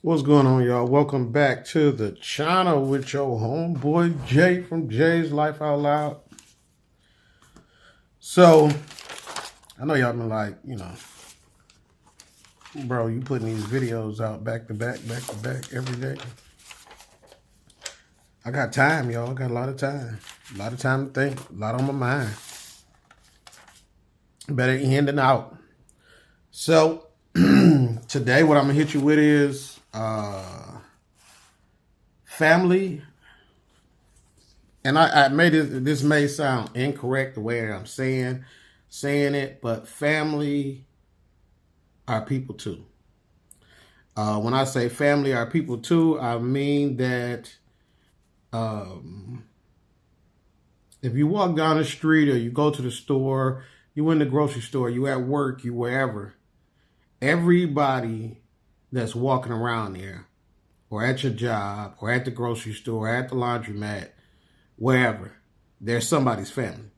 What's going on, y'all? Welcome back to the channel with your homeboy Jay from Jay's Life Out Loud. So, I know y'all been like, bro, you putting these videos out back to back every day. I got time, y'all. I got a lot of time. A lot of time to think. A lot on my mind. Better in than out. So, today what I'm going to hit you with is family. And I made it, this may sound incorrect the way I'm saying it, but family are people too. When I say family are people too, I mean that if you walk down the street or you go to the store, you in the grocery store, you at work, you wherever, everybody that's walking around there or at your job or at the grocery store, or at the laundromat, wherever, there's somebody's family.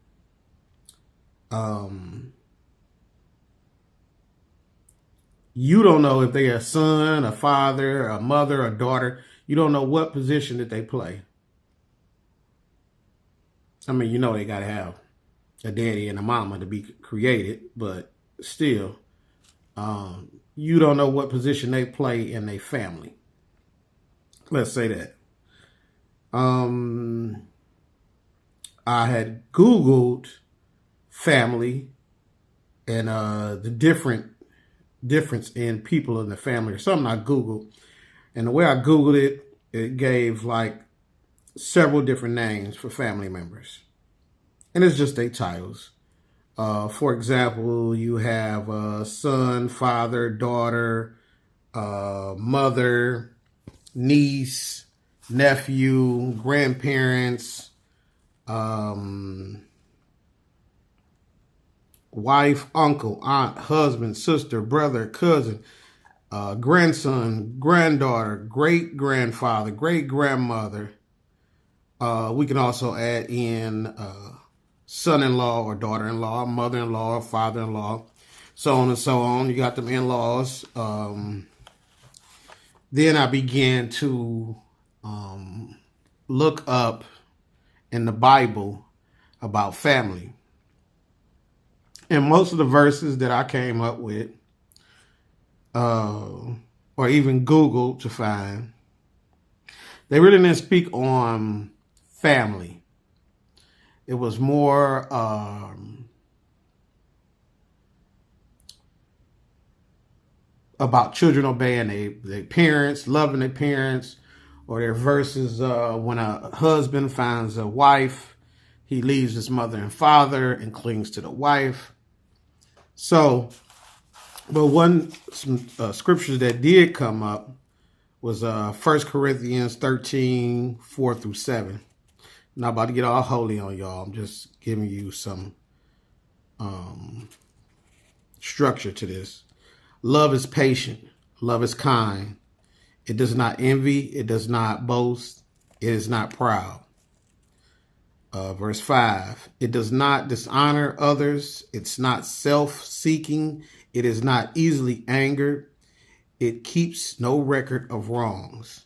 You don't know if they're a son, a father, a mother, a daughter. You don't know what position that they play. I mean, you know they got to have a daddy and a mama to be created, but still, you don't know what position they play in their family. Let's say that. I had Googled family and the difference in people in the family, or something I Googled. And the way I Googled it, it gave like several different names for family members. And it's just their titles. For example, you have son, father, daughter, mother, niece, nephew, grandparents, wife, uncle, aunt, husband, sister, brother, cousin, grandson, granddaughter, great-grandfather, great-grandmother. We can also add in son-in-law or daughter-in-law, mother-in-law or father-in-law, so on and so on. You got them in-laws. Then I began to look up in the Bible about family. And most of the verses that I came up with, or even Googled to find, they really didn't speak on family. It was more about children obeying their parents, loving their parents, or their verses when a husband finds a wife, he leaves his mother and father and clings to the wife. So, but some scriptures that did come up was 1 Corinthians 13, 4 through 7. I'm not about to get all holy on y'all. I'm just giving you some structure to this. Love is patient. Love is kind. It does not envy. It does not boast. It is not proud. Verse 5, it does not dishonor others. It's not self-seeking. It is not easily angered. It keeps no record of wrongs.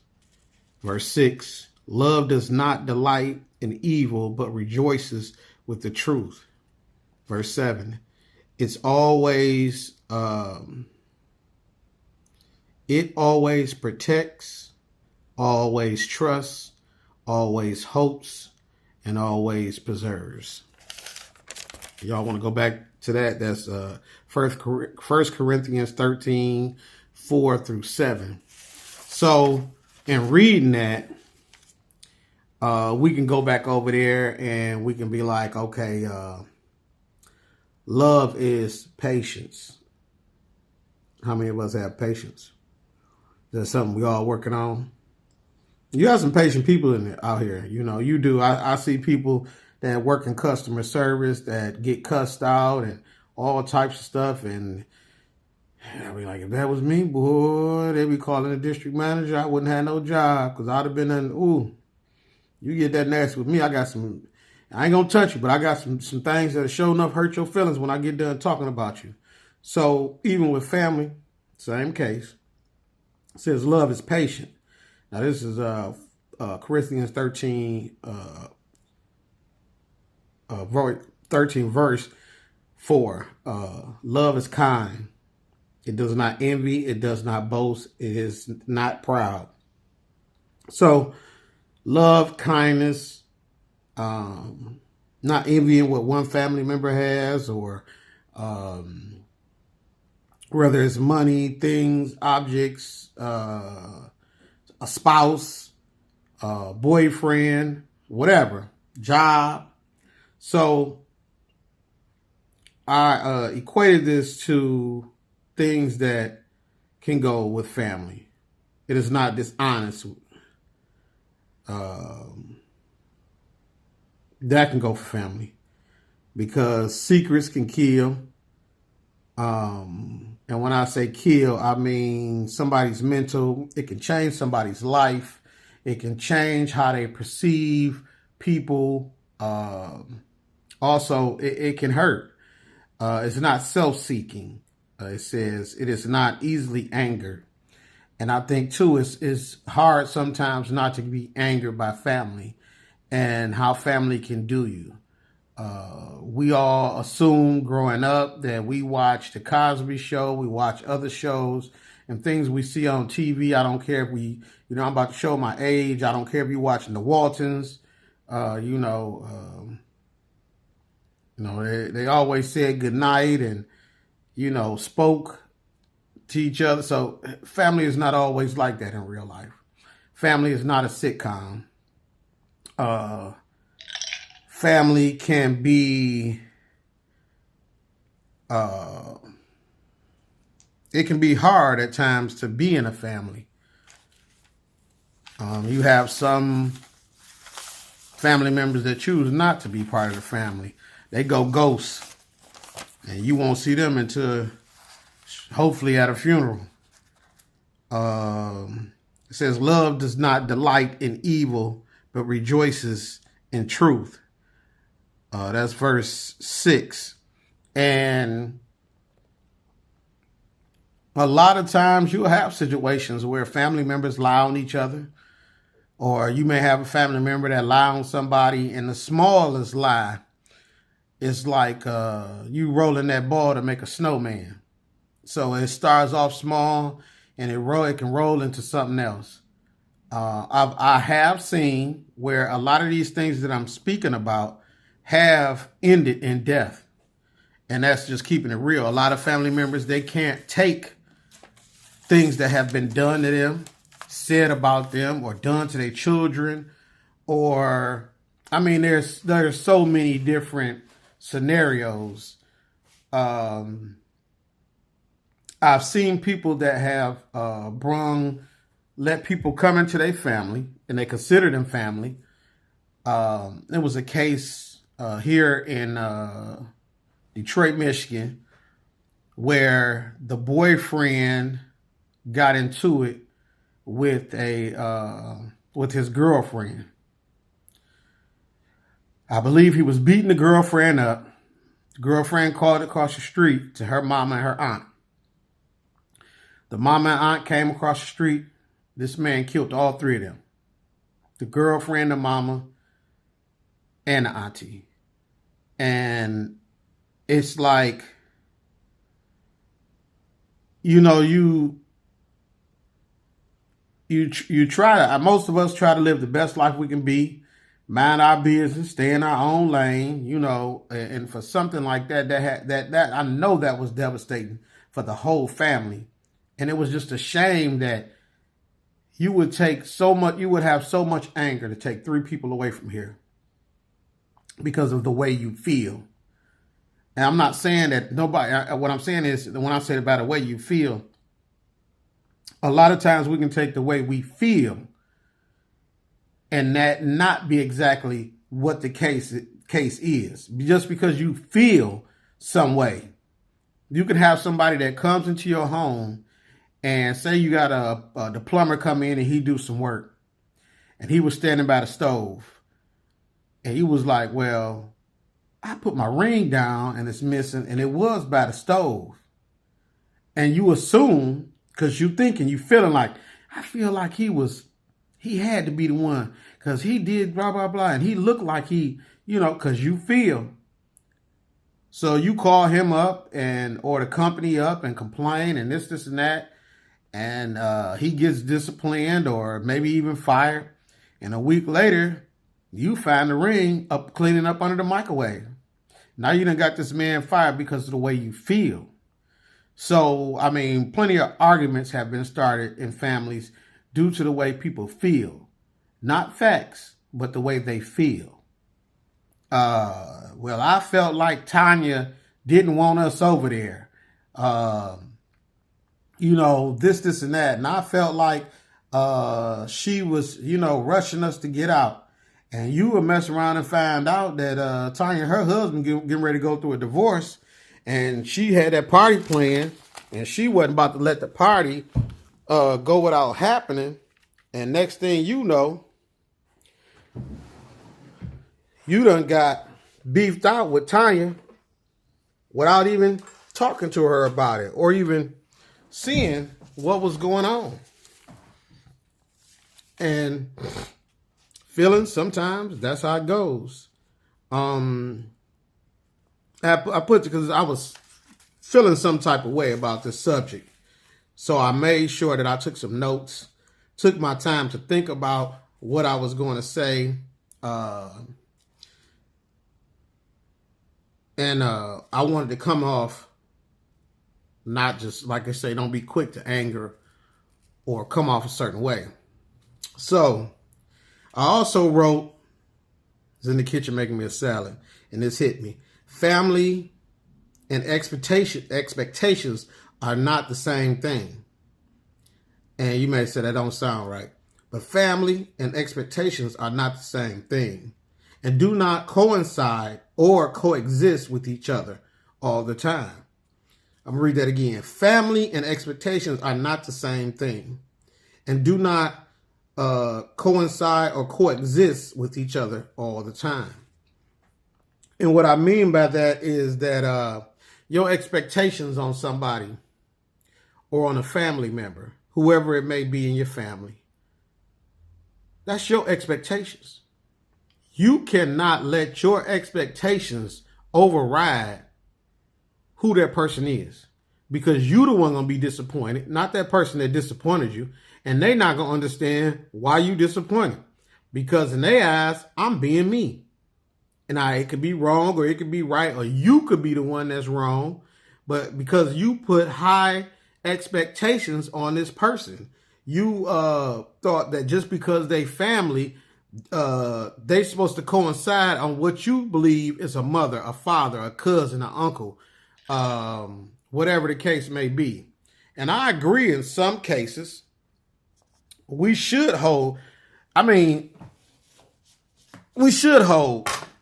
Verse 6, love does not delight in evil, but rejoices with the truth. Verse 7, it always protects, always trusts, always hopes, and always preserves. Y'all want to go back to that? That's 1 Corinthians 13, 4 through 7. So in reading that, we can go back over there and we can be like, okay, love is patience. How many of us have patience? Is that something we all working on? You have some patient people out here. You know, you do. I see people that work in customer service that get cussed out and all types of stuff. And I'll be like, if that was me, boy, they'd be calling the district manager. I wouldn't have no job because I'd have been in, ooh, you get that nasty with me. I ain't going to touch you, but I got some things that sure enough hurt your feelings when I get done talking about you. So even with family, same case. It says love is patient. Now this is Corinthians 13, 13 verse 4. Love is kind. It does not envy. It does not boast. It is not proud. So love, kindness, not envying what one family member has, or whether it's money, things, objects, a spouse, boyfriend, whatever, job. So I equated this to things that can go with family. It is not dishonest. That can go for family, because secrets can kill. And when I say kill, I mean somebody's mental. It can change somebody's life. It can change how they perceive people. Also, it can hurt. It's not self-seeking. It says it is not easily angered. And I think, too, it's hard sometimes not to be angered by family and how family can do you. We all assume growing up that we watch The Cosby Show, we watch other shows and things we see on TV. I don't care if I'm about to show my age. I don't care if you're watching The Waltons. They always said goodnight and, spoke to each other. So family is not always like that in real life. Family is not a sitcom. Family can be, it can be hard at times to be in a family. You have some family members that choose not to be part of the family. They go ghost, and you won't see them until hopefully at a funeral. It says love does not delight in evil, but rejoices in truth. That's verse 6. And a lot of times you'll have situations where family members lie on each other, or you may have a family member that lie on somebody, and the smallest lie is like you rolling that ball to make a snowman. So it starts off small, and it can roll into something else. I have seen where a lot of these things that I'm speaking about have ended in death. And that's just keeping it real. A lot of family members, they can't take things that have been done to them, said about them, or done to their children. Or, I mean, there's so many different scenarios. I've seen people that have let people come into their family, and they consider them family. There was a case here in Detroit, Michigan, where the boyfriend got into it with his girlfriend. I believe he was beating the girlfriend up. The girlfriend called across the street to her mama and her aunt. The mama and aunt came across the street. This man killed all three of them. The girlfriend, the mama, and the auntie. And it's like, you try to, most of us try to live the best life we can be, mind our business, stay in our own lane, and for something like that, that I know that was devastating for the whole family. And it was just a shame that you would have so much anger to take three people away from here because of the way you feel. And I'm not saying that what I'm saying is, when I say about the way you feel, a lot of times we can take the way we feel and that not be exactly what the case is. Just because you feel some way. You could have somebody that comes into your home and say you got the plumber come in and he do some work. And he was standing by the stove. And he was like, well, I put my ring down and it's missing, and it was by the stove. And you assume, because you feeling like, I feel like he had to be the one because he did blah, blah, blah. And he looked like because you feel. So you call him up or the company up and complain and this and that. And he gets disciplined or maybe even fired. And a week later, you find the ring up cleaning up under the microwave. Now you done got this man fired because of the way you feel. So, I mean, plenty of arguments have been started in families due to the way people feel. Not facts, but the way they feel. Well, I felt like Tanya didn't want us over there. This and that. And I felt like she was, rushing us to get out. And you would mess around and find out that Tanya, her husband, getting ready to go through a divorce. And she had that party planned. And she wasn't about to let the party go without happening. And next thing you know, you done got beefed out with Tanya without even talking to her about it or even seeing what was going on. And feelings, sometimes that's how it goes. I put it because I was feeling some type of way about this subject. So I made sure that I took some notes, took my time to think about what I was going to say. And I wanted to come off, not just, like I say, don't be quick to anger or come off a certain way. So I also wrote, I was in the kitchen making me a salad, and this hit me. Family and expectations are not the same thing. And you may say that don't sound right. But family and expectations are not the same thing and do not coincide or coexist with each other all the time. I'm going to read that again. Family and expectations are not the same thing and do not coincide or coexist with each other all the time. And what I mean by that is that your expectations on somebody or on a family member, whoever it may be in your family, that's your expectations. You cannot let your expectations override who that person is, because you the one going to be disappointed, not that person that disappointed you. And they not going to understand why you disappointed, because in their eyes, I'm being me. And it could be wrong or it could be right, or you could be the one that's wrong. But because you put high expectations on this person, you thought that just because they family, they supposed to coincide on what you believe is a mother, a father, a cousin, an uncle, whatever the case may be. And I agree in some cases, we should hold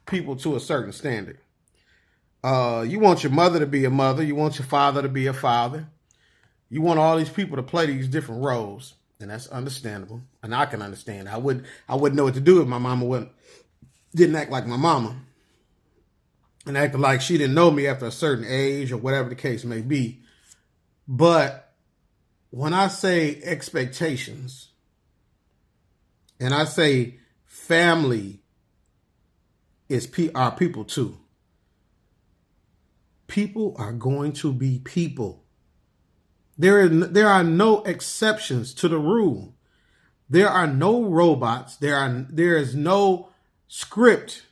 people to a certain standard. You want your mother to be a mother. You want your father to be a father. You want all these people to play these different roles. And that's understandable. And I can understand. I wouldn't know what to do if my mama didn't act like my mama and acted like she didn't know me after a certain age or whatever the case may be. But when I say expectations and I say family are people too. People are going to be people. There are no exceptions to the rule. There are no robots. There is no script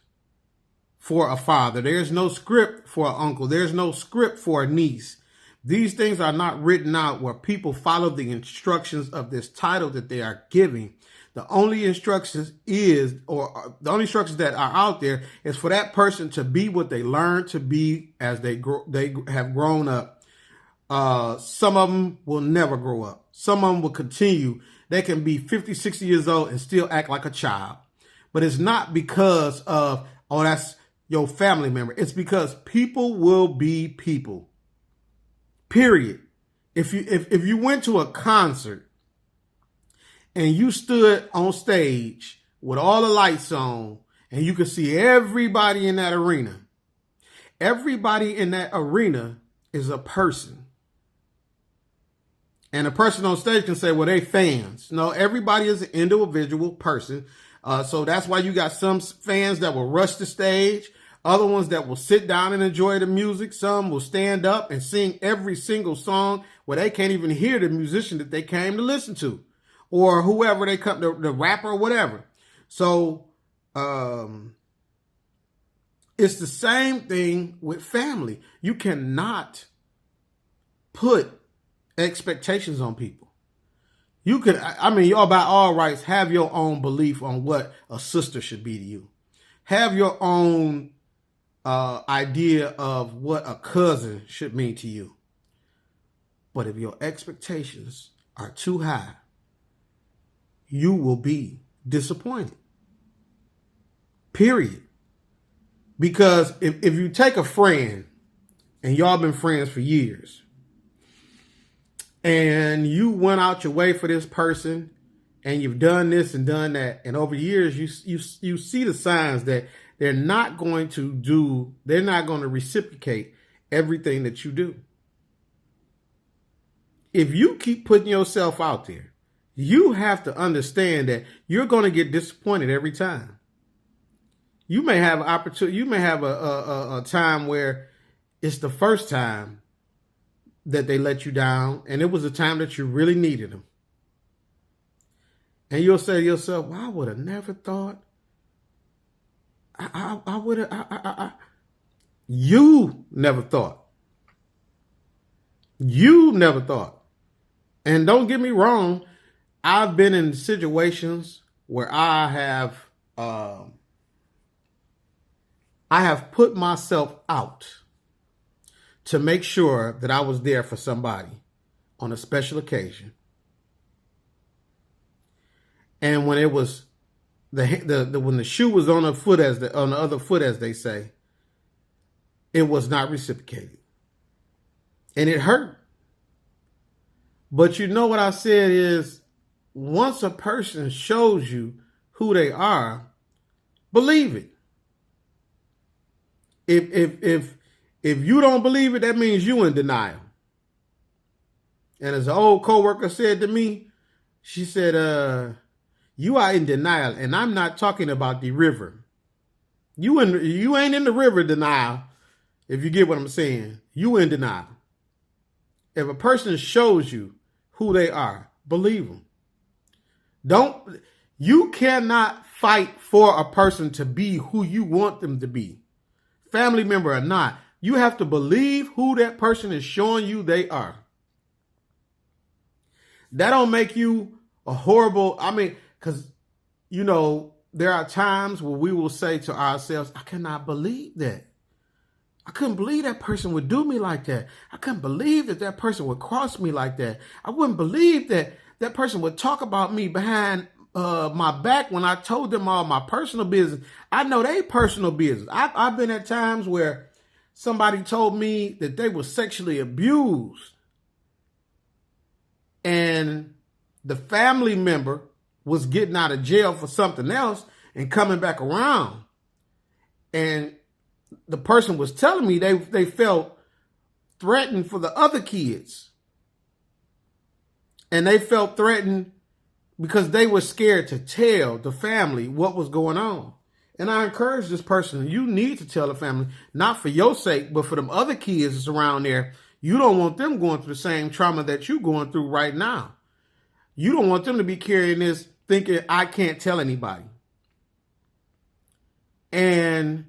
for a father. There's no script for an uncle. There's no script for a niece. These things are not written out where people follow the instructions of this title that they are giving. The only instructions that are out there is for that person to be what they learn to be as they have grown up. Some of them will never grow up. Some of them will continue. They can be 50, 60 years old and still act like a child. But it's not because of, that's your family member. It's because people will be people. Period. If you went to a concert and you stood on stage with all the lights on and you could see everybody in that arena, everybody in that arena is a person. And a person on stage can say, well, they fans. No, everybody is an individual person. So that's why you got some fans that will rush the stage, other ones that will sit down and enjoy the music. Some will stand up and sing every single song where they can't even hear the musician that they came to listen to, or whoever they come, the rapper or whatever. So it's the same thing with family. You cannot put expectations on people. You could, I mean, y'all by all rights have your own belief on what a sister should be to you. Have your own idea of what a cousin should mean to you. But if your expectations are too high, you will be disappointed. Period. Because if you take a friend and y'all been friends for years, and you went out your way for this person, and you've done this and done that, and over the years you see the signs that they're not going to reciprocate everything that you do. If you keep putting yourself out there, you have to understand that you're going to get disappointed every time. You may have an opportunity. You may have a time where it's the first time that they let you down, and it was a time that you really needed them. And you'll say to yourself, well, I would have never thought. I would have. You never thought. You never thought. And don't get me wrong, I've been in situations where I have put myself out to make sure that I was there for somebody on a special occasion. And when it was when the shoe was on the foot on the other foot, as they say, it was not reciprocated. And it hurt. But you know what I said is, once a person shows you who they are, believe it. If you don't believe it, that means you in denial. And as an old coworker said to me, she said, you are in denial, and I'm not talking about the river. You ain't in the river denial, if you get what I'm saying. You in denial. If a person shows you who they are, believe them. You cannot fight for a person to be who you want them to be. Family member or not, you have to believe who that person is showing you they are. That don't make you a horrible, because, there are times where we will say to ourselves, I cannot believe that. I couldn't believe that person would do me like that. I couldn't believe that person would cross me like that. I wouldn't believe that person would talk about me behind my back when I told them all my personal business. I know they personal business. I've been at times where somebody told me that they were sexually abused, and the family member was getting out of jail for something else and coming back around. And the person was telling me they felt threatened for the other kids. And they felt threatened because they were scared to tell the family what was going on. And I encourage this person, you need to tell the family, not for your sake, but for them other kids that's around there. You don't want them going through the same trauma that you're going through right now. You don't want them to be carrying this thinking, I can't tell anybody. And,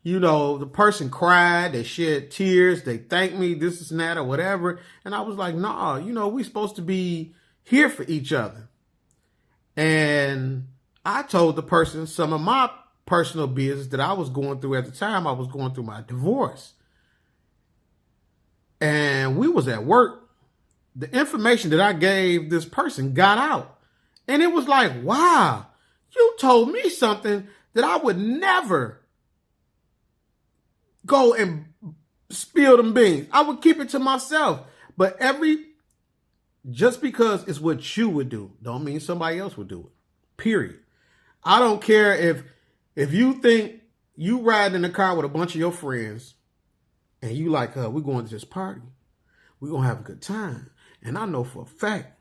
the person cried, they shed tears, they thanked me, this and that or whatever. And I was like, nah, we supposed to be here for each other. And I told the person some of my personal business that I was going through at the time. I was going through my divorce. And we was at work. The information that I gave this person got out. And it was like, wow, you told me something that I would never go and spill them beans. I would keep it to myself. But just because it's what you would do, don't mean somebody else would do it. Period. I don't care if you think you riding in the car with a bunch of your friends and you like, we're going to this party. We're going to have a good time. And I know for a fact,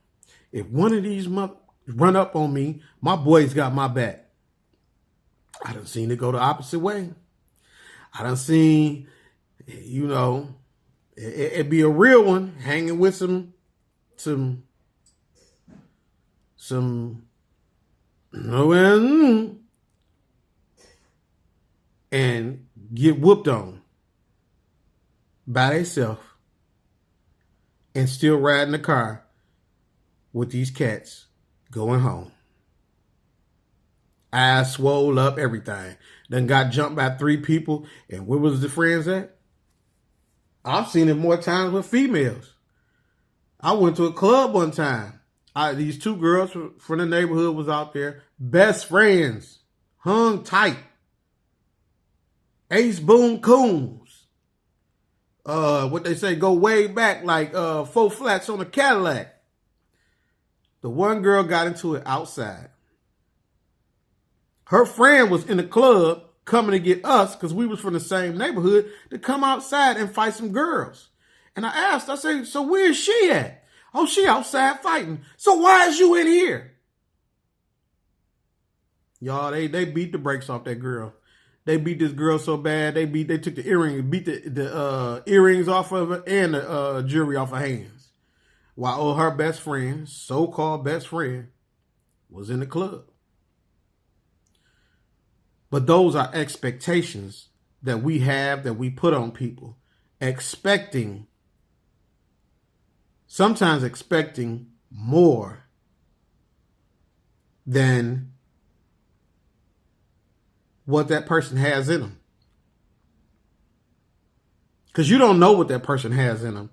if one of these run up on me, my boys got my back. I done seen it go the opposite way. I done seen, it be a real one hanging with some, and get whooped on by themselves and still riding the car with these cats going home. Eyes swole up, everything. Then got jumped by 3 people. And where was the friends at? I've seen it more times with females. I went to a club one time. These 2 girls from the neighborhood was out there. Best friends. Hung tight. Ace Boom Coons. What they say, go way back like 4 flats on a Cadillac. The one girl got into it outside. Her friend was in the club coming to get us, because we was from the same neighborhood, to come outside and fight some girls. And I said, so where is she at? Oh, she outside fighting. So why is you in here? Y'all, they beat the brakes off that girl. They beat this girl so bad, they took the earring, beat the earrings off of her and the jewelry off her hands. While her best friend, so-called best friend, was in the club. But those are expectations that we have, that we put on people. Sometimes expecting more than what that person has in them. Because you don't know what that person has in them.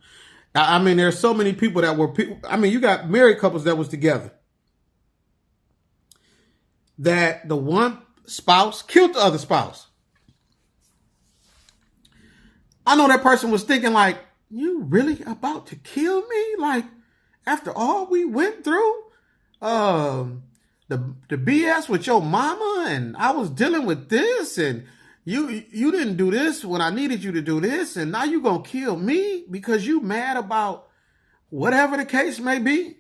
I mean, there's so many people that were, you got married couples that was together, that the one spouse killed the other spouse. I know that person was thinking like, you really about to kill me? Like, after all we went through, the BS with your mama, and I was dealing with this, and you didn't do this when I needed you to do this, and now you gonna kill me because you mad about whatever the case may be.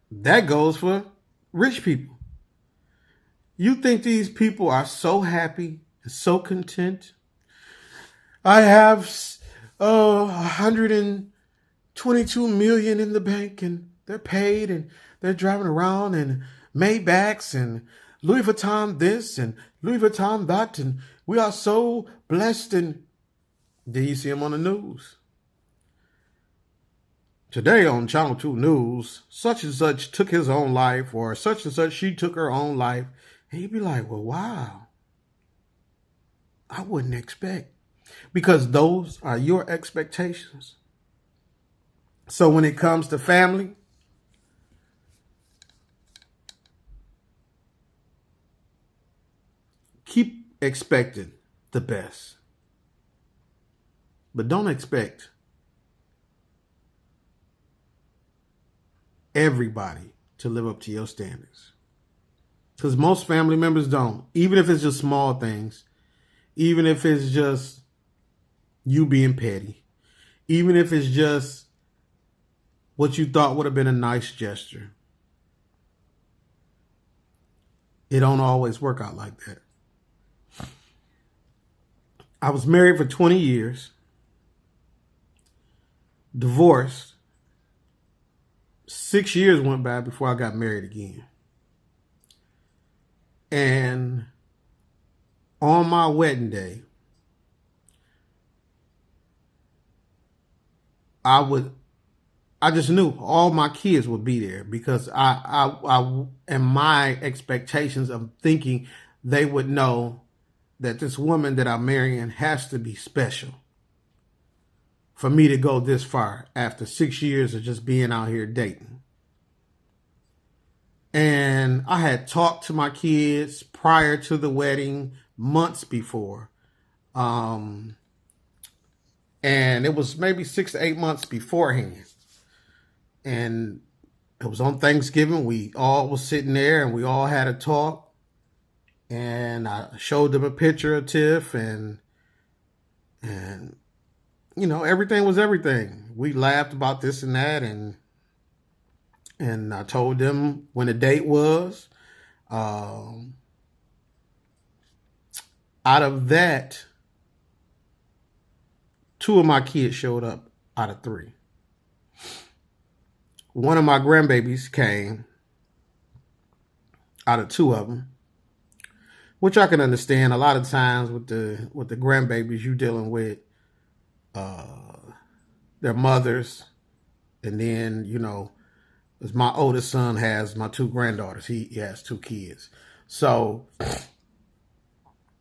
That goes for rich people. You think these people are so happy and so content? I have 122 million in the bank, and they're paid, and they're driving around in Maybachs and Louis Vuitton this and Louis Vuitton that, and we are so blessed. And then you see them on the news. Today on Channel 2 News, such and such took his own life, or such and such, she took her own life. And you'd be like, well, wow. I wouldn't expect. Because those are your expectations. So when it comes to family, keep expecting the best. But don't expect everybody to live up to your standards. Because most family members don't. Even if it's just small things. Even if it's just you being petty. Even if it's just what you thought would have been a nice gesture. It don't always work out like that. I was married for 20 years. Divorced. 6 years went by before I got married again. And on my wedding day, I just knew all my kids would be there, because I and my expectations of thinking they would know that this woman that I'm marrying has to be special for me to go this far after 6 years of just being out here dating. And I had talked to my kids prior to the wedding, months before. And it was maybe 6 to 8 months beforehand. And it was on Thanksgiving. We all was sitting there and we all had a talk. And I showed them a picture of Tiff, and And, everything was everything. We laughed about this and that, and I told them when the date was. Out of that, 2 of my kids showed up out of 3. One of my grandbabies came out of 2 of them, which I can understand. A lot of times with the grandbabies, you dealing with their mothers, and then as my oldest son has my 2 granddaughters, he has 2 kids. So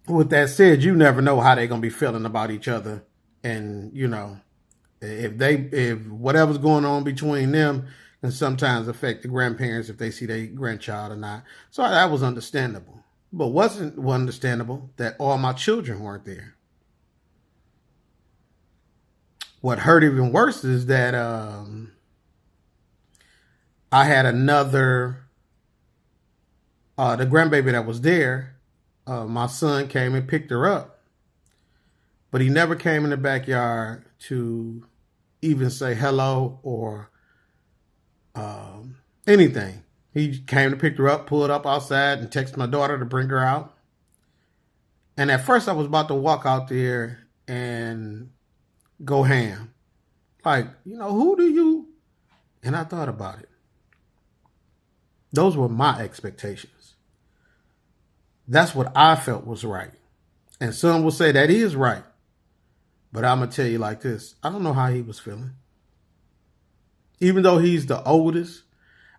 with that said, you never know how they're gonna be feeling about each other, and if whatever's going on between them can sometimes affect the grandparents if they see their grandchild or not. So that was understandable. But wasn't understandable that all my children weren't there. What hurt even worse is that I had another, the grandbaby that was there, my son came and picked her up. But he never came in the backyard to even say hello or anything. He came to pick her up, pulled up outside, and texted my daughter to bring her out. And at first I was about to walk out there and go ham. Like, who do you? And I thought about it. Those were my expectations. That's what I felt was right. And some will say that is right. But I'm going to tell you like this. I don't know how he was feeling. Even though he's the oldest,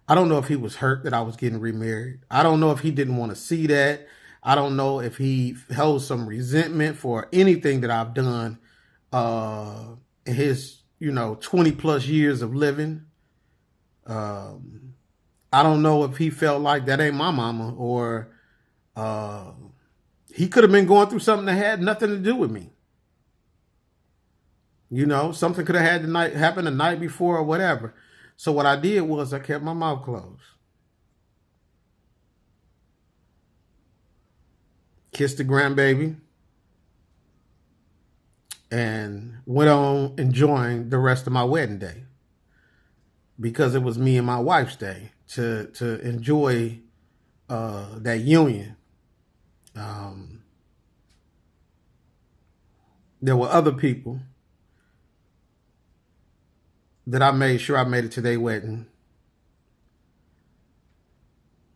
I don't know if he was hurt that I was getting remarried. I don't know if he didn't want to see that. I don't know if he held some resentment for anything that I've done in his, 20 plus years of living. I don't know if he felt like that ain't my mama, or he could have been going through something that had nothing to do with me. Something could have happened the night before or whatever. So what I did was I kept my mouth closed. Kissed the grandbaby. And went on enjoying the rest of my wedding day. Because it was me and my wife's day to enjoy that union. There were other people that I made sure I made it to their wedding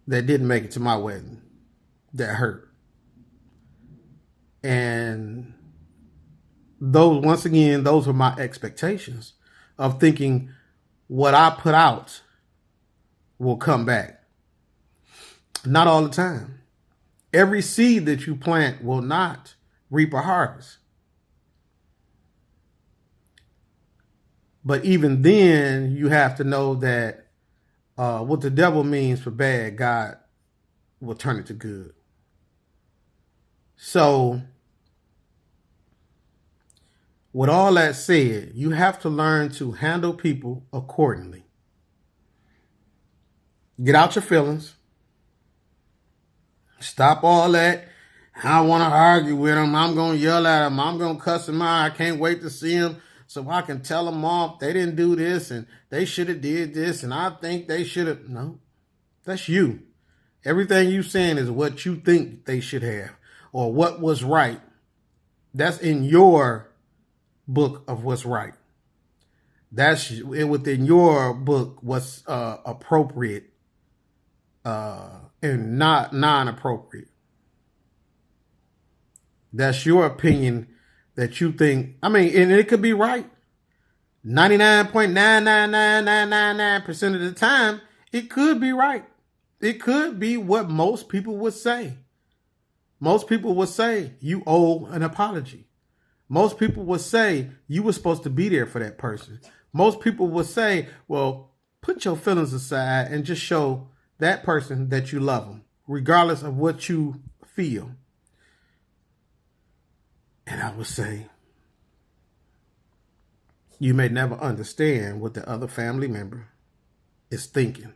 that didn't make it to my wedding, that hurt. And those were my expectations of thinking what I put out will come back. Not all the time. Every seed that you plant will not reap a harvest. But even then, you have to know that what the devil means for bad, God will turn it to good. So, with all that said, you have to learn to handle people accordingly. Get out your feelings. Stop all that. I want to argue with them. I'm going to yell at them. I'm going to cuss them out. I can't wait to see them so I can tell them off. They didn't do this and they should have did this and I think they should have. No, that's you. Everything you saying is what you think they should have or what was right. That's in your book of what's right. That's within your book what's appropriate and not non-appropriate. That's your opinion that you think, and it could be right. 99.99999% of the time, it could be right. It could be what most people would say. Most people would say you owe an apology. Most people would say you were supposed to be there for that person. Most people would say, well, put your feelings aside and just show that person that you love them, regardless of what you feel. And I would say, you may never understand what the other family member is thinking.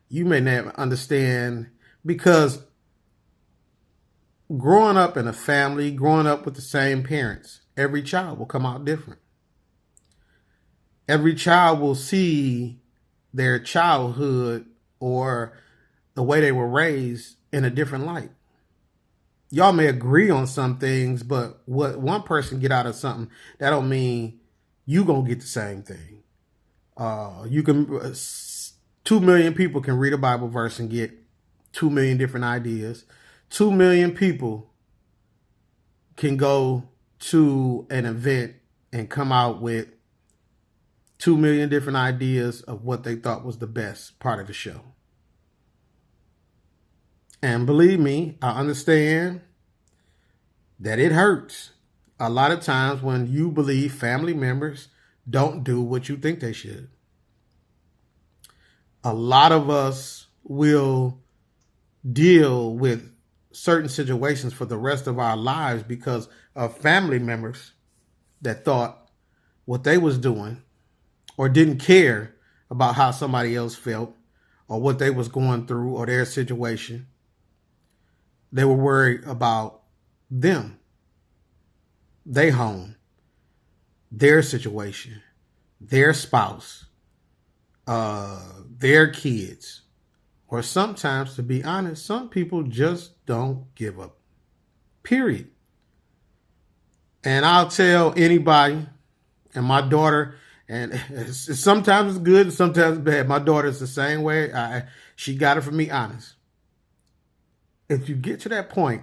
You may never understand because growing up in a family, growing up with the same parents, every child will come out different. Every child will see their childhood or the way they were raised in a different light. Y'all may agree on some things, but what one person get out of something, that don't mean you gonna get the same thing. You can 2 million people can read a Bible verse and get 2 million different ideas. 2 million people can go to an event and come out with 2 million different ideas of what they thought was the best part of the show. And believe me, I understand that it hurts a lot of times when you believe family members don't do what you think they should. A lot of us will deal with certain situations for the rest of our lives because of family members that thought what they was doing or didn't care about how somebody else felt or what they was going through or their situation. They were worried about them, their home, their situation, their spouse, their kids. Or sometimes, to be honest, some people just don't give up. Period. And I'll tell anybody, and my daughter, and sometimes it's good, sometimes it's bad. My daughter's the same way. She got it from me honest. If you get to that point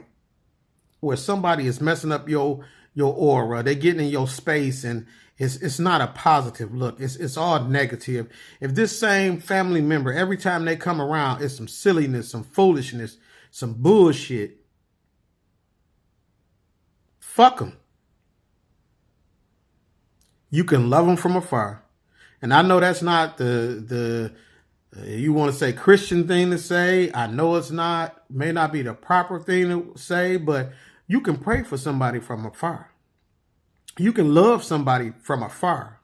where somebody is messing up your aura, they're getting in your space, and it's not a positive look. It's all negative. If this same family member, every time they come around, it's some silliness, some foolishness, some bullshit, fuck them. You can love them from afar. And I know that's not the you want to say Christian thing to say. I know it's not, may not be the proper thing to say, but you can pray for somebody from afar. You can love somebody from afar,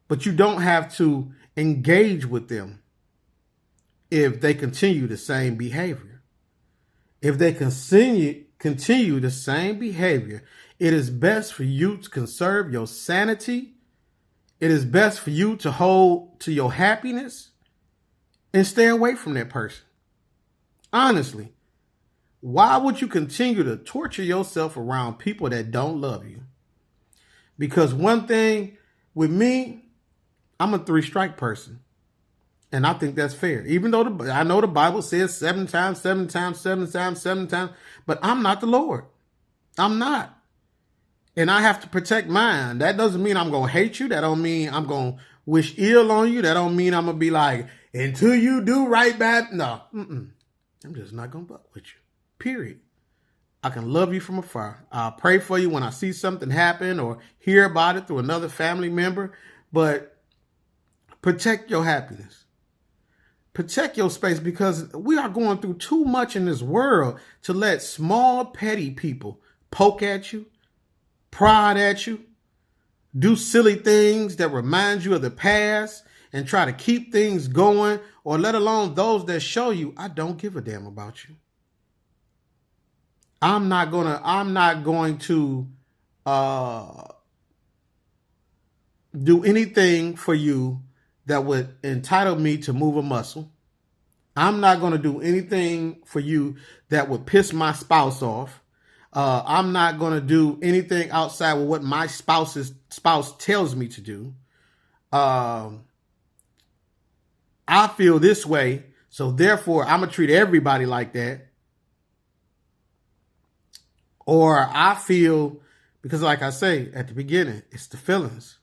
but you don't have to engage with them if they continue the same behavior. If they continue the same behavior, it is best for you to conserve your sanity. It is best for you to hold to your happiness and stay away from that person. Honestly, why would you continue to torture yourself around people that don't love you? Because one thing with me, I'm a 3-strike person. And I think that's fair. Even though I know the Bible says 7 times, 7 times, 7 times, 7 times. But I'm not the Lord. I'm not. And I have to protect mine. That doesn't mean I'm going to hate you. That don't mean I'm going to wish ill on you. That don't mean I'm going to be like, until you do right back. No. I'm just not going to buck with you. Period. I can love you from afar. I'll pray for you when I see something happen or hear about it through another family member. But protect your happiness. Protect your space, because we are going through too much in this world to let small, petty people poke at you, prod at you, do silly things that remind you of the past and try to keep things going, or let alone those that show you, I don't give a damn about you. I'm not going to do anything for you that would entitle me to move a muscle. I'm not going to do anything for you that would piss my spouse off. I'm not going to do anything outside of what my spouse tells me to do. I feel this way, so therefore I'm going to treat everybody like that. Or I feel, because like I say at the beginning, it's the feelings.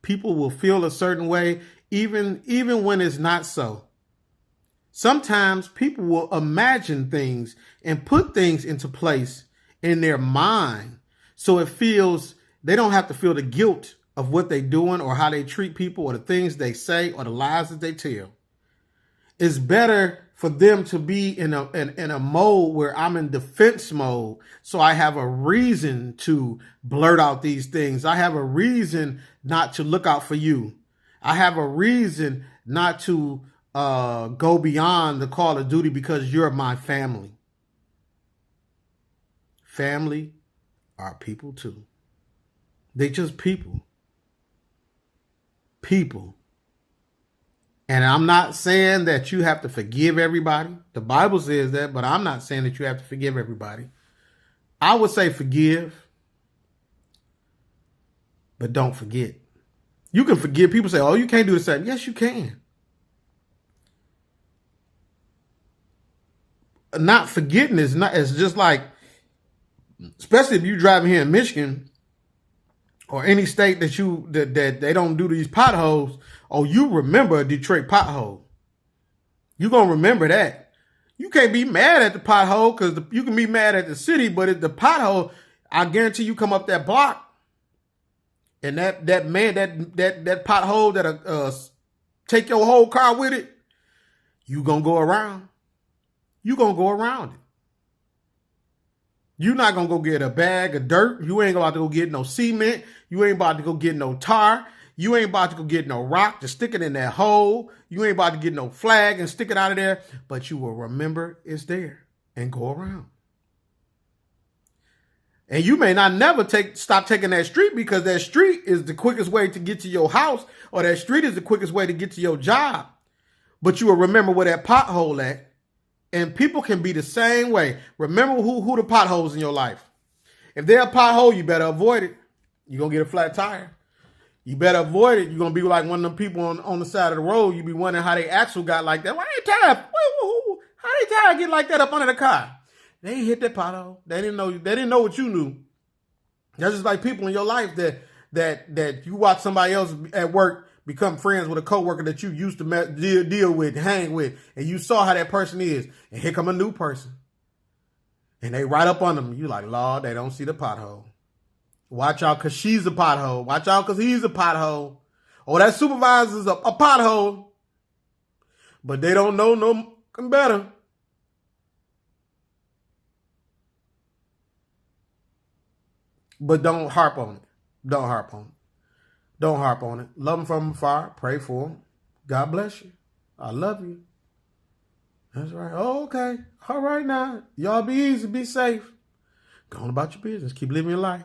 People will feel a certain way even when it's not so. Sometimes people will imagine things and put things into place in their mind, so it feels they don't have to feel the guilt of what they're doing or how they treat people or the things they say or the lies that they tell. It's better for them to be in a mode where I'm in defense mode, so I have a reason to blurt out these things. I have a reason not to look out for you. I have a reason not to go beyond the call of duty because you're my family. Family are people too. They just people. People. And I'm not saying that you have to forgive everybody. The Bible says that, but I'm not saying that you have to forgive everybody. I would say forgive, but don't forget. You can forgive. People say, oh, you can't do the same. Yes, you can. Not forgetting is not. It's just like, especially if you're driving here in Michigan or any state that they don't do these potholes. Oh, you remember a Detroit pothole. You're going to remember that. You can't be mad at the pothole because you can be mad at the city, but at the pothole, I guarantee you come up that block and that pothole that'll take your whole car with it, you going to go around. You going to go around it. You're not going to go get a bag of dirt. You ain't about to go get no cement. You ain't about to go get no tar. You ain't about to go get no rock to stick it in that hole. You ain't about to get no flag and stick it out of there. But you will remember it's there and go around. And you may not never stop taking that street because that street is the quickest way to get to your house, or that street is the quickest way to get to your job. But you will remember where that pothole at. And people can be the same way. Remember who the potholes in your life. If they're a pothole, you better avoid it. You're going to get a flat tire. You better avoid it. You're going to be like one of them people on the side of the road. You be wondering how they axle got like that. Why they tire? How they tire get like that up under the car? They ain't hit that pothole. They didn't know what you knew. That's just like people in your life that you watch somebody else at work become friends with a coworker that you used to deal with, hang with, and you saw how that person is. And here come a new person. And they right up on them. You like, Lord, they don't see the pothole. Watch out because she's a pothole. Watch out because he's a pothole. Oh, that supervisor's a pothole. But they don't know no better. But don't harp on it. Don't harp on it. Don't harp on it. Love them from afar. Pray for them. God bless you. I love you. That's right. Oh, okay. All right now. Y'all be easy. Be safe. Go on about your business. Keep living your life.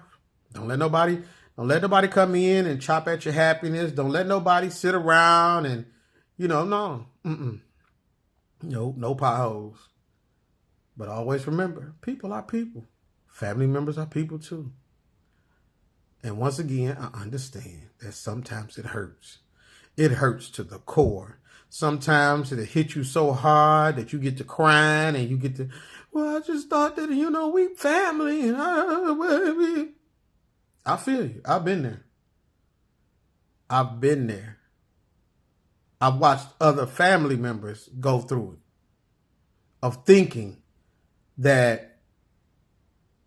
Don't let nobody come in and chop at your happiness. Don't let nobody sit around and, no. No potholes. But always remember, people are people. Family members are people too. And once again, I understand that sometimes it hurts. It hurts to the core. Sometimes it'll hit you so hard that you get to crying and you get to, well, I just thought that, we family. And I feel you. I've been there. I've watched other family members go through it, of thinking that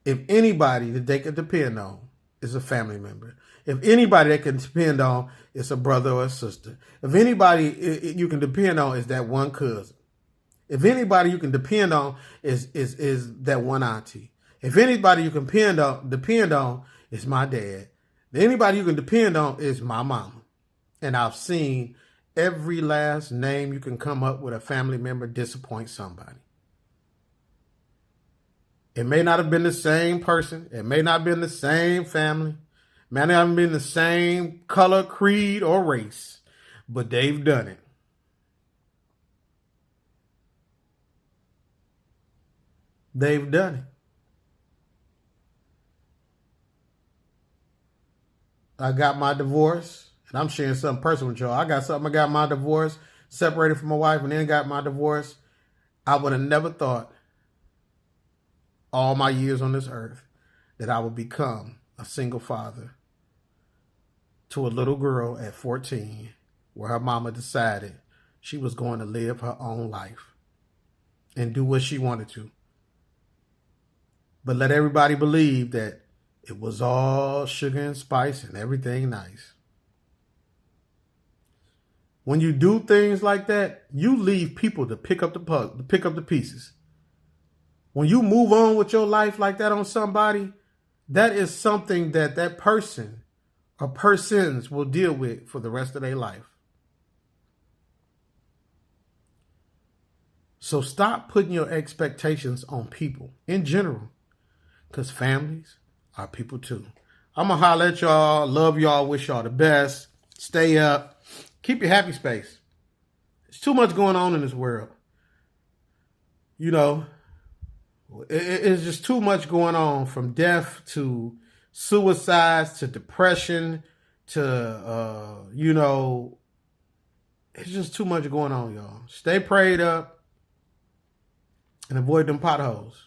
if anybody that they could depend on is a family member. If anybody that can depend on is a brother or a sister. If anybody you can depend on is that one cousin. If anybody you can depend on is that one auntie. If anybody you can depend on is my dad. Anybody you can depend on is my mama. And I've seen every last name you can come up with a family member disappoint somebody. It may not have been the same person. It may not have been the same family. It may not have been the same color, creed, or race. But they've done it. They've done it. I got my divorce, and I'm sharing something personal with y'all. I got my divorce, separated from my wife, and then got my divorce. I would have never thought all my years on this earth that I would become a single father to a little girl at 14, where her mama decided she was going to live her own life and do what she wanted to. But let everybody believe that it was all sugar and spice and everything nice. When you do things like that, you leave people to pick up the pieces. When you move on with your life like that on somebody, that is something that person or persons will deal with for the rest of their life. So stop putting your expectations on people in general, because families are people too. I'm going to holler at y'all. Love y'all. Wish y'all the best. Stay up. Keep your happy space. There's too much going on in this world. You know, it's just too much going on, from death to suicides to depression to, you know, it's just too much going on, y'all. Stay prayed up and avoid them potholes.